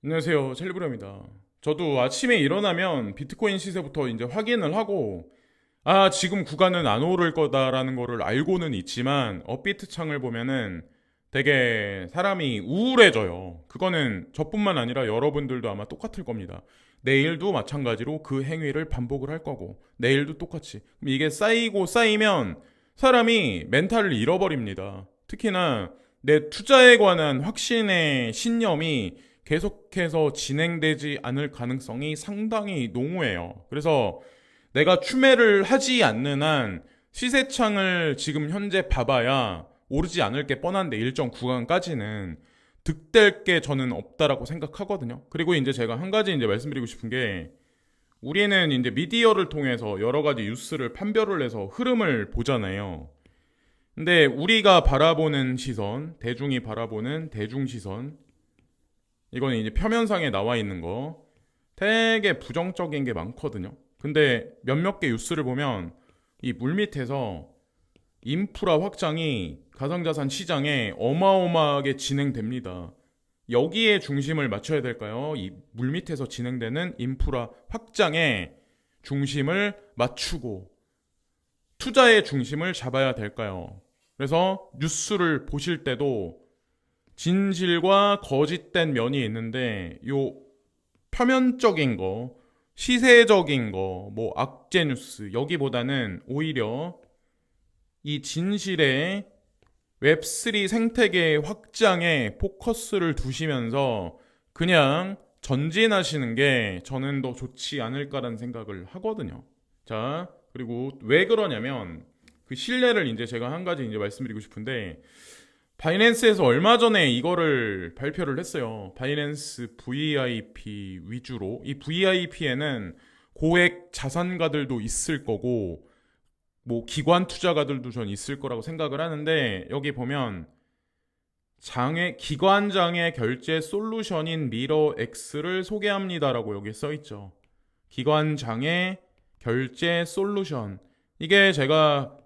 안녕하세요. 찰리브라입니다. 저도 아침에 일어나면 비트코인 시세부터 이제 확인을 하고, 지금 구간은 안 오를 거다라는 거를 알고는 있지만, 업비트 창을 보면은 되게 사람이 우울해져요. 그거는 저뿐만 아니라 여러분들도 아마 똑같을 겁니다. 내일도 마찬가지로 그 행위를 반복을 할 거고, 내일도 똑같이. 그럼 이게 쌓이고 쌓이면 사람이 멘탈을 잃어버립니다. 특히나 내 투자에 관한 확신의 신념이 계속해서 진행되지 않을 가능성이 상당히 농후해요. 그래서 내가 추매를 하지 않는 한 시세창을 지금 현재 봐봐야 오르지 않을 게 뻔한데 일정 구간까지는 득될 게 저는 없다라고 생각하거든요. 그리고 이제 제가 한 가지 이제 말씀드리고 싶은 게 우리는 이제 미디어를 통해서 여러 가지 뉴스를 판별을 해서 흐름을 보잖아요. 근데 우리가 바라보는 시선, 대중이 바라보는 대중 시선, 이거는 이제 표면상에 나와 있는 거 되게 부정적인 게 많거든요. 근데 몇몇 개 뉴스를 보면 이 물밑에서 인프라 확장이 가상자산 시장에 어마어마하게 진행됩니다. 여기에 중심을 맞춰야 될까요? 이 물밑에서 진행되는 인프라 확장에 중심을 맞추고 투자의 중심을 잡아야 될까요? 그래서 뉴스를 보실 때도 진실과 거짓된 면이 있는데 요 표면적인 거, 시세적인 거, 뭐 악재 뉴스 여기보다는 오히려 이 진실의 웹3 생태계 확장에 포커스를 두시면서 그냥 전진하시는 게 저는 더 좋지 않을까라는 생각을 하거든요. 자, 그리고 왜 그러냐면 그 신뢰를 이제 제가 한 가지 이제 말씀드리고 싶은데 바이낸스에서 얼마 전에 이거를 발표를 했어요. 바이낸스 VIP 위주로. 이 VIP에는 고액 자산가들도 있을 거고, 뭐 기관 투자가들도 전 있을 거라고 생각을 하는데, 여기 보면 기관 장애 결제 솔루션인 미러X를 소개합니다라고 여기 써 있죠. 기관 장애 결제 솔루션. 이게 제가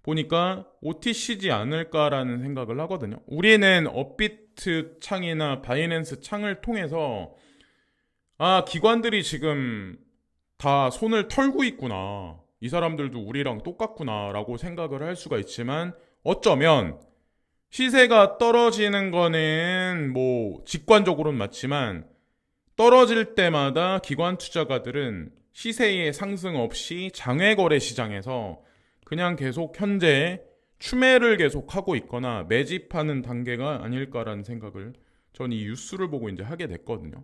보니까 OTC지 않을까라는 생각을 하거든요. 우리는 업비트 창이나 바이낸스 창을 통해서 기관들이 지금 다 손을 털고 있구나. 이 사람들도 우리랑 똑같구나라고 생각을 할 수가 있지만 어쩌면 시세가 떨어지는 거는 뭐 직관적으로는 맞지만 떨어질 때마다 기관 투자가들은 시세의 상승 없이 장외 거래 시장에서 그냥 계속 현재 추매를 계속 하고 있거나 매집하는 단계가 아닐까라는 생각을 전 이 뉴스를 보고 이제 하게 됐거든요.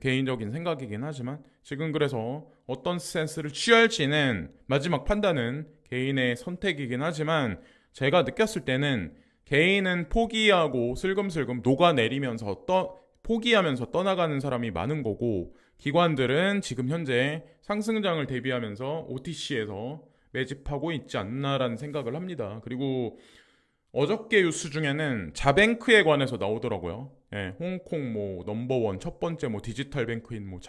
개인적인 생각이긴 하지만 지금 그래서 어떤 스탠스를 취할지는 마지막 판단은 개인의 선택이긴 하지만 제가 느꼈을 때는 개인은 포기하고 슬금슬금 녹아내리면서 포기하면서 떠나가는 사람이 많은 거고 기관들은 지금 현재 상승장을 대비하면서 OTC에서 매집하고 있지 않나라는 생각을 합니다. 그리고 어저께 뉴스 중에는 자뱅크에 관해서 나오더라고요. 예, 홍콩 뭐 넘버원 첫 번째 뭐 디지털 뱅크인 뭐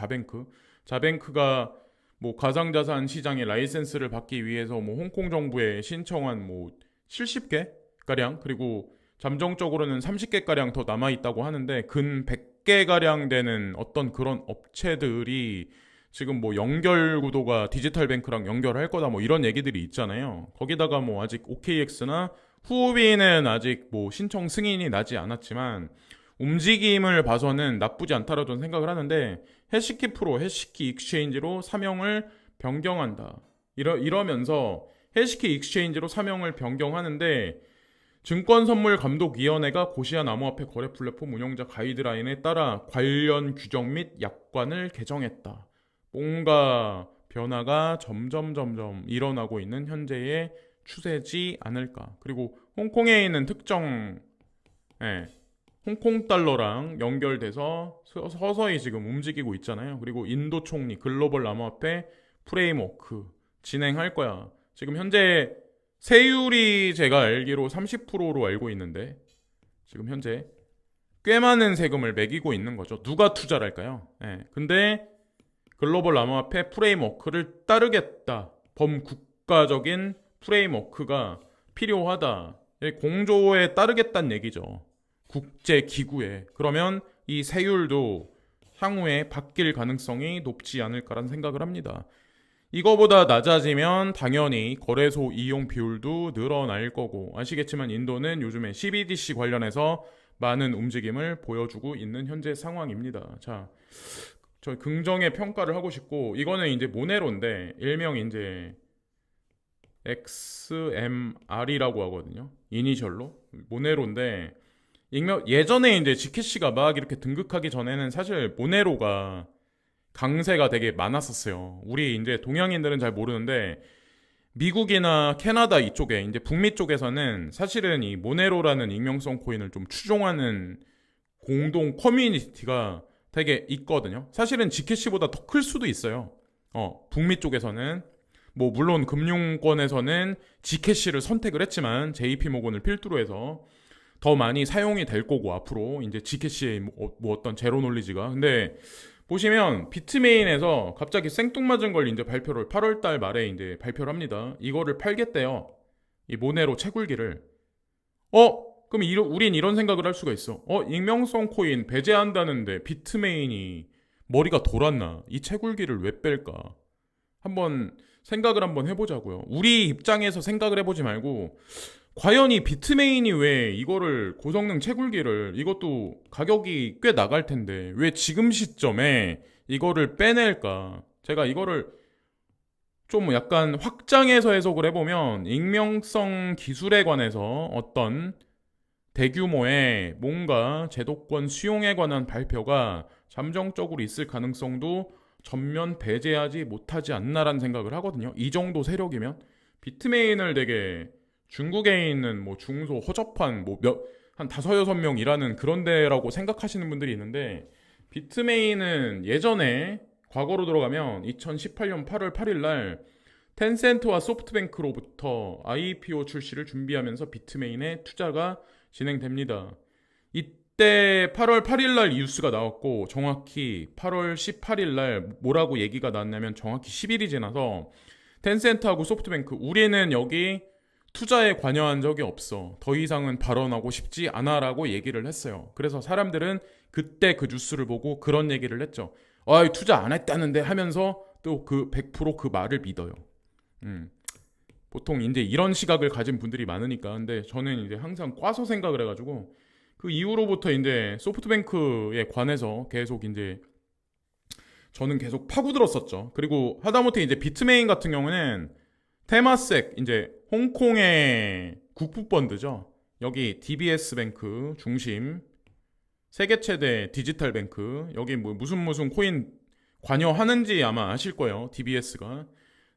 자뱅크가 뭐 가상자산 시장의 라이센스를 받기 위해서 뭐 홍콩 정부에 신청한 뭐 70개 가량 그리고 잠정적으로는 30개 가량 더 남아 있다고 하는데 근 100개 가량 되는 어떤 그런 업체들이 지금 뭐 연결 구도가 디지털 뱅크랑 연결할 거다 뭐 이런 얘기들이 있잖아요. 거기다가 뭐 아직 OKX나 후오비는 아직 뭐 신청 승인이 나지 않았지만 움직임을 봐서는 나쁘지 않다라고 저는 생각을 하는데 해시키 프로, 해시키 익스체인지로 사명을 변경한다. 이러면서 해시키 익스체인지로 사명을 변경하는데 증권선물감독위원회가 고시안 암호화폐 거래 플랫폼 운영자 가이드라인에 따라 관련 규정 및 약관을 개정했다. 뭔가 변화가 점점 일어나고 있는 현재의 추세지 않을까. 그리고 홍콩에 있는 특정 예, 홍콩 달러랑 연결돼서 서서히 지금 움직이고 있잖아요. 그리고 인도 총리 글로벌 암호화폐 프레임워크 진행할 거야. 지금 현재 세율이 제가 알기로 30%로 알고 있는데 지금 현재 꽤 많은 세금을 매기고 있는 거죠. 누가 투자를 할까요? 근데 글로벌 암호화폐 프레임워크를 따르겠다. 범국가적인 프레임워크가 필요하다. 공조에 따르겠다는 얘기죠. 국제기구에. 그러면 이 세율도 향후에 바뀔 가능성이 높지 않을까라는 생각을 합니다. 이거보다 낮아지면 당연히 거래소 이용 비율도 늘어날 거고, 아시겠지만 인도는 요즘에 CBDC 관련해서 많은 움직임을 보여주고 있는 현재 상황입니다. 자, 저 긍정의 평가를 하고 싶고, 이거는 이제 모네로인데 일명 이제 XMR이라고 하거든요. 이니셜로 모네로인데, 예전에 이제 지켓씨가 막 이렇게 등극하기 전에는 사실 모네로가 강세가 되게 많았었어요. 우리 이제 동양인들은 잘 모르는데 미국이나 캐나다 이쪽에 이제 북미 쪽에서는 사실은 이 모네로라는 익명성 코인을 좀 추종하는 공동 커뮤니티가 되게 있거든요. 사실은 지켓씨보다 더 클 수도 있어요. 북미 쪽에서는 뭐 물론 금융권에서는 지켓씨를 선택을 했지만 JP모건을 필두로 해서 더 많이 사용이 될 거고 앞으로 이제 지켓씨의 뭐 어떤 제로 놀리지가. 근데 보시면 비트메인에서 갑자기 생뚱맞은 걸 이제 발표를 8월 달 말에 이제 발표를 합니다. 이거를 팔겠대요. 이 모네로 채굴기를. 그럼 우린 이런 생각을 할 수가 있어. 익명성 코인 배제한다는데 비트메인이 머리가 돌았나? 이 채굴기를 왜 뺄까? 한번 생각을 한번 해보자고요. 우리 입장에서 생각을 해보지 말고 과연 이 비트메인이 왜 이거를 고성능 채굴기를, 이것도 가격이 꽤 나갈 텐데 왜 지금 시점에 이거를 빼낼까? 제가 이거를 좀 약간 확장해서 해석을 해보면 익명성 기술에 관해서 어떤 대규모의 뭔가 제도권 수용에 관한 발표가 잠정적으로 있을 가능성도 전면 배제하지 못하지 않나라는 생각을 하거든요. 이 정도 세력이면 비트메인을 되게 중국에 있는 뭐 중소 허접한 한 5-6명 일하는 그런 데라고 생각하시는 분들이 있는데, 비트메인은 예전에 과거로 들어가면 2018년 8월 8일 날 텐센트와 소프트뱅크로부터 IPO 출시를 준비하면서 비트메인에 투자가 진행됩니다. 이때 8월 8일 날 뉴스가 나왔고 정확히 8월 18일 날 뭐라고 얘기가 나왔냐면 정확히 10일이 지나서 텐센트하고 소프트뱅크, 우리는 여기 투자에 관여한 적이 없어, 더 이상은 발언하고 싶지 않아라고 얘기를 했어요. 그래서 사람들은 그때 그 뉴스를 보고 그런 얘기를 했죠. 투자 안 했다는데 하면서 또 그 100%그 말을 믿어요. 보통 이제 이런 시각을 가진 분들이 많으니까. 근데 저는 이제 항상 꽈서 생각을 해가지고 그 이후로부터 이제 소프트뱅크에 관해서 계속 이제 저는 계속 파고들었었죠. 그리고 하다못해 이제 비트메인 같은 경우는 테마섹, 이제 홍콩의 국부펀드죠. 여기 DBS 뱅크 중심 세계 최대 디지털 뱅크, 여기 뭐 무슨 코인 관여하는지 아마 아실 거예요, DBS가.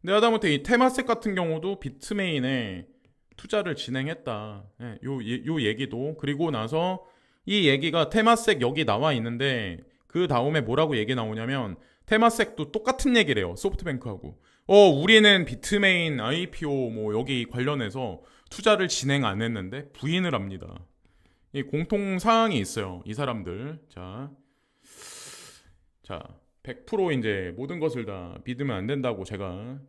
근데 하다못해 이 테마섹 같은 경우도 비트메인에 투자를 진행했다. 요 얘기도. 그리고 나서 이 얘기가 테마섹 여기 나와 있는데 그 다음에 뭐라고 얘기 나오냐면 테마섹도 똑같은 얘기를 해요, 소프트뱅크하고. 우리는 비트메인 IPO 뭐 여기 관련해서 투자를 진행 안 했는데 부인을 합니다. 이 공통 사항이 있어요, 이 사람들. 자, 100% 이제 모든 것을 다 믿으면 안 된다고 제가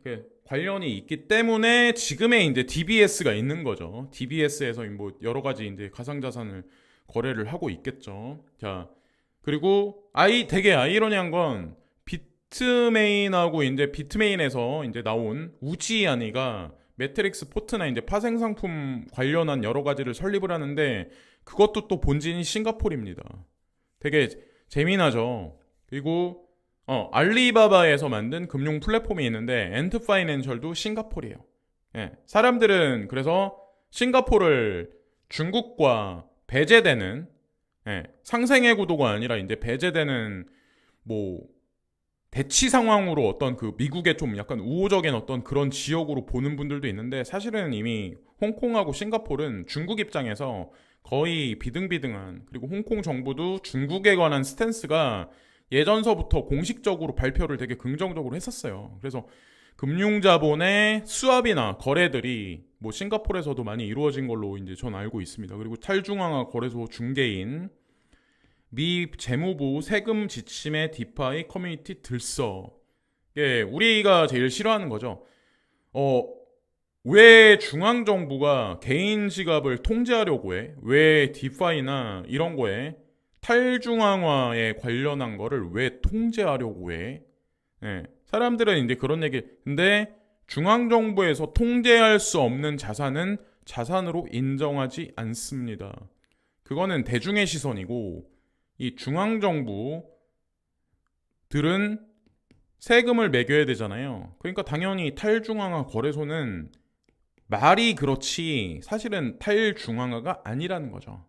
관련이 있기 때문에 지금의 이제 DBS가 있는 거죠. DBS에서 뭐 여러 가지 이제 가상자산을 거래를 하고 있겠죠. 자, 그리고 되게 아이러니한 건 비트메인하고 이제 비트메인에서 이제 나온 우지아니가 매트릭스 포트나 이제 파생 상품 관련한 여러 가지를 설립을 하는데 그것도 또 본진이 싱가포르입니다. 되게 재미나죠. 그리고 알리바바에서 만든 금융 플랫폼이 있는데 엔트 파이낸셜도 싱가포르예요. 사람들은 그래서 싱가포르를 중국과 배제되는, 상생의 구도가 아니라 이제 배제되는 뭐 대치 상황으로 어떤 그 미국의 좀 약간 우호적인 어떤 그런 지역으로 보는 분들도 있는데, 사실은 이미 홍콩하고 싱가포르는 중국 입장에서 거의 비등비등한, 그리고 홍콩 정부도 중국에 관한 스탠스가 예전서부터 공식적으로 발표를 되게 긍정적으로 했었어요. 그래서 금융자본의 수합이나 거래들이 뭐 싱가포르에서도 많이 이루어진 걸로 이제 전 알고 있습니다. 그리고 탈중앙화 거래소 중개인, 미 재무부 세금 지침의 디파이 커뮤니티 들써. 우리가 제일 싫어하는 거죠. 왜 중앙정부가 개인 지갑을 통제하려고 해? 왜 디파이나 이런 거에 탈중앙화에 관련한 거를 왜 통제하려고 해? 예, 사람들은 이제 그런 얘기, 근데 중앙정부에서 통제할 수 없는 자산은 자산으로 인정하지 않습니다. 그거는 대중의 시선이고, 이 중앙정부들은 세금을 매겨야 되잖아요. 그러니까 당연히 탈중앙화 거래소는 말이 그렇지 사실은 탈중앙화가 아니라는 거죠.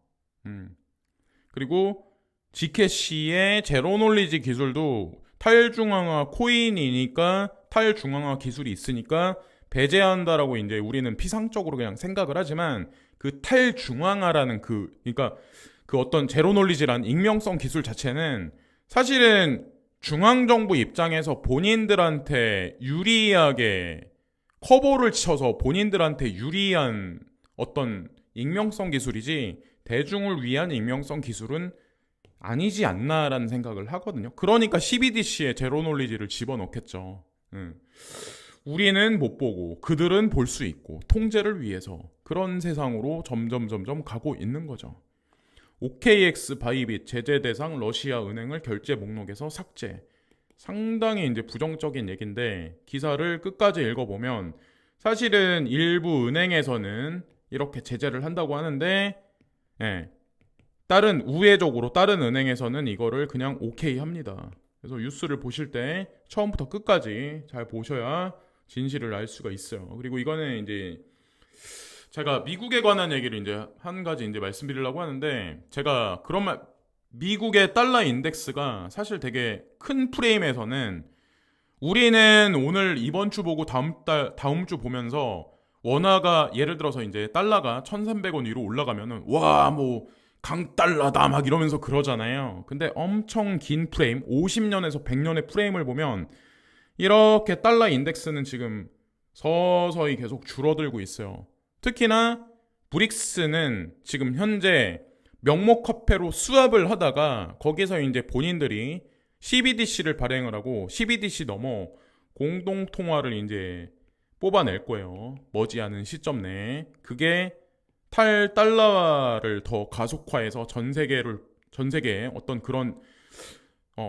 그리고 지캐시의 제로놀리지 기술도 탈중앙화 코인이니까 탈중앙화 기술이 있으니까 배제한다라고 이제 우리는 피상적으로 그냥 생각을 하지만 그 탈중앙화라는 그러니까 그 어떤 제로놀리지란 익명성 기술 자체는 사실은 중앙정부 입장에서 본인들한테 유리하게 커버를 쳐서 본인들한테 유리한 어떤 익명성 기술이지 대중을 위한 익명성 기술은 아니지 않나라는 생각을 하거든요. 그러니까 CBDC에 제로놀리지를 집어넣겠죠. 우리는 못 보고 그들은 볼 수 있고 통제를 위해서 그런 세상으로 점점 가고 있는 거죠. OKX 바이빗 제재 대상 러시아 은행을 결제 목록에서 삭제. 상당히 이제 부정적인 얘기인데 기사를 끝까지 읽어보면 사실은 일부 은행에서는 이렇게 제재를 한다고 하는데 예, 다른 우회적으로 다른 은행에서는 이거를 그냥 오케이 합니다. 그래서 뉴스를 보실 때 처음부터 끝까지 잘 보셔야 진실을 알 수가 있어요. 그리고 이거는 이제 제가 미국에 관한 얘기를 이제 한 가지 이제 말씀드리려고 하는데 제가 그런 말 미국의 달러 인덱스가 사실 되게 큰 프레임에서는 우리는 오늘 이번 주 보고 다음 주 보면서 원화가 예를 들어서 이제 달러가 1,300원 위로 올라가면은 와 뭐 강달러다 막 이러면서 그러잖아요. 근데 엄청 긴 프레임 50년에서 100년의 프레임을 보면 이렇게 달러 인덱스는 지금 서서히 계속 줄어들고 있어요. 특히나 브릭스는 지금 현재 명목화폐로 수합을 하다가 거기서 이제 본인들이 CBDC를 발행을 하고 CBDC 넘어 공동통화를 이제 뽑아낼 거예요. 머지않은 시점 내에. 그게 탈달러화를 더 가속화해서 전 세계에 어떤 그런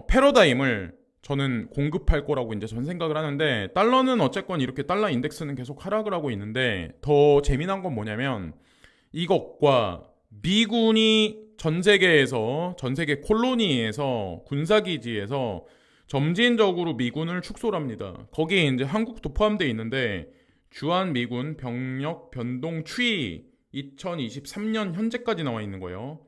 패러다임을 저는 공급할 거라고 이제 전 생각을 하는데 달러는 어쨌건 이렇게 달러 인덱스는 계속 하락을 하고 있는데 더 재미난 건 뭐냐면 이것과 미군이 전 세계 콜로니에서 군사기지에서 점진적으로 미군을 축소를 합니다. 거기에 이제 한국도 포함되어 있는데 주한미군 병력 변동 추이 2023년 현재까지 나와 있는 거예요.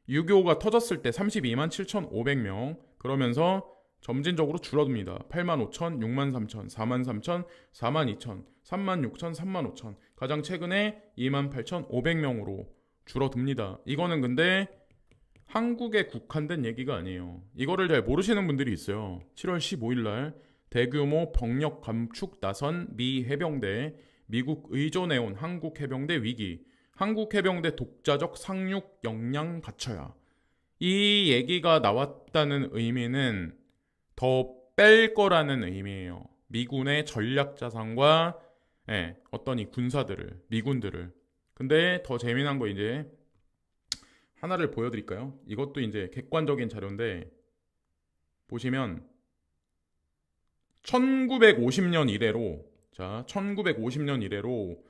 6.25가 터졌을 때 32만 7,500명 그러면서 점진적으로 줄어듭니다. 8만 5천, 6만 3천, 4만 3천, 4만 2천, 3만 6천, 3만 5천 가장 최근에 2만 8,500명으로 줄어듭니다. 이거는 근데 한국에 국한된 얘기가 아니에요. 이거를 잘 모르시는 분들이 있어요. 7월 15일 날 대규모 병력 감축 나선 미 해병대 미국 의존해온 한국 해병대 위기 한국 해병대 독자적 상륙 역량 갖춰야 이 얘기가 나왔다는 의미는 더 뺄 거라는 의미예요. 미군의 전략 자산과 어떤 이 군사들을 미군들을 근데 더 재미난 거 이제 하나를 보여드릴까요? 이것도 이제 객관적인 자료인데 보시면 1950년 이래로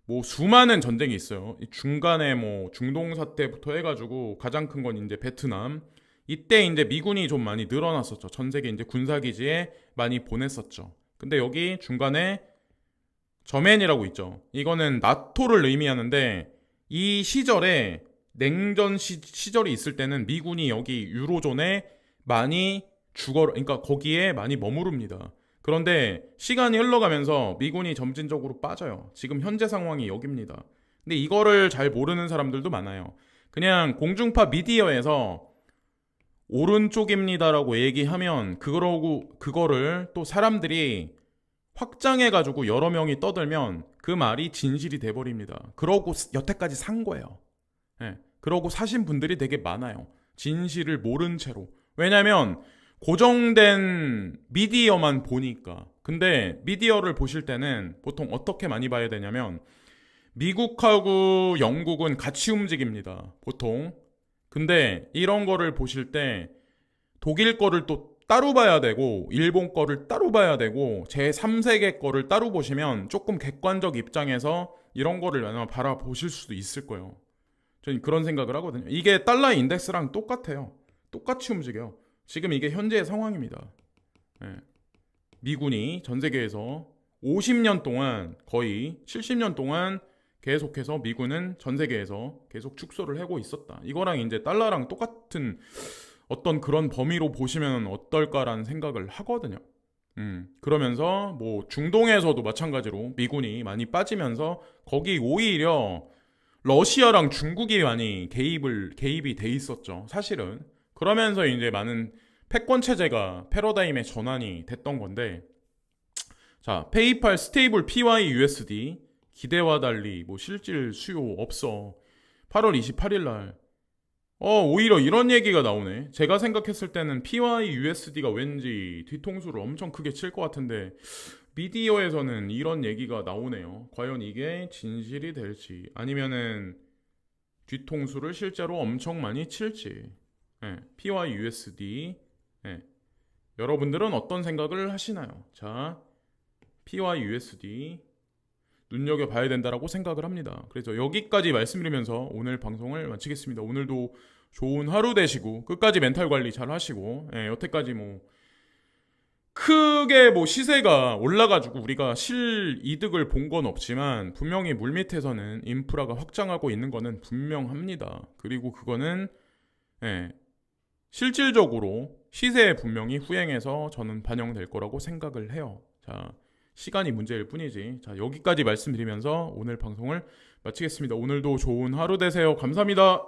뭐 수많은 전쟁이 있어요. 이 중간에 뭐 중동 사태부터 해가지고 가장 큰 건 이제 베트남. 이때 이제 미군이 좀 많이 늘어났었죠. 전 세계 이제 군사기지에 많이 보냈었죠. 근데 여기 중간에 저맨이라고 있죠. 이거는 나토를 의미하는데 이 시절에 냉전 시절이 있을 때는 미군이 여기 유로존에 많이 그러니까 거기에 많이 머무릅니다. 그런데 시간이 흘러가면서 미군이 점진적으로 빠져요. 지금 현재 상황이 여기입니다. 근데 이거를 잘 모르는 사람들도 많아요. 그냥 공중파 미디어에서 오른쪽입니다라고 얘기하면 그거를 또 사람들이 확장해가지고 여러 명이 떠들면 그 말이 진실이 돼버립니다. 그러고 여태까지 산 거예요. 그러고 사신 분들이 되게 많아요. 진실을 모른 채로. 왜냐면 고정된 미디어만 보니까. 근데 미디어를 보실 때는 보통 어떻게 많이 봐야 되냐면 미국하고 영국은 같이 움직입니다. 보통 근데 이런 거를 보실 때 독일 거를 또 따로 봐야 되고 일본 거를 따로 봐야 되고 제3세계 거를 따로 보시면 조금 객관적 입장에서 이런 거를 아마 바라보실 수도 있을 거예요. 저는 그런 생각을 하거든요. 이게 달러 인덱스랑 똑같아요. 똑같이 움직여요. 지금 이게 현재의 상황입니다. 예. 미군이 전 세계에서 50년 동안 거의 70년 동안 계속해서 미군은 전 세계에서 계속 축소를 하고 있었다. 이거랑 이제 달러랑 똑같은 어떤 그런 범위로 보시면 어떨까라는 생각을 하거든요. 그러면서 뭐 중동에서도 마찬가지로 미군이 많이 빠지면서 거기 오히려 러시아랑 중국이 많이 개입이 돼 있었죠. 사실은. 그러면서 이제 많은 패권 체제가 패러다임의 전환이 됐던 건데, 자, 페이팔 스테이블 PYUSD 기대와 달리 뭐 실질 수요 없어. 8월 28일 날 오히려 이런 얘기가 나오네. 제가 생각했을 때는 PYUSD가 왠지 뒤통수를 엄청 크게 칠 것 같은데 미디어에서는 이런 얘기가 나오네요. 과연 이게 진실이 될지 아니면은 뒤통수를 실제로 엄청 많이 칠지. PYUSD. 여러분들은 어떤 생각을 하시나요? 자, PYUSD 눈여겨봐야 된다라고 생각을 합니다. 그래서 여기까지 말씀드리면서 오늘 방송을 마치겠습니다. 오늘도 좋은 하루 되시고 끝까지 멘탈 관리 잘 하시고 여태까지 뭐 크게 뭐 시세가 올라가지고 우리가 실이득을 본 건 없지만 분명히 물밑에서는 인프라가 확장하고 있는 거는 분명합니다. 그리고 그거는 실질적으로 시세에 분명히 후행해서 저는 반영될 거라고 생각을 해요. 자, 시간이 문제일 뿐이지. 자, 여기까지 말씀드리면서 오늘 방송을 마치겠습니다. 오늘도 좋은 하루 되세요. 감사합니다.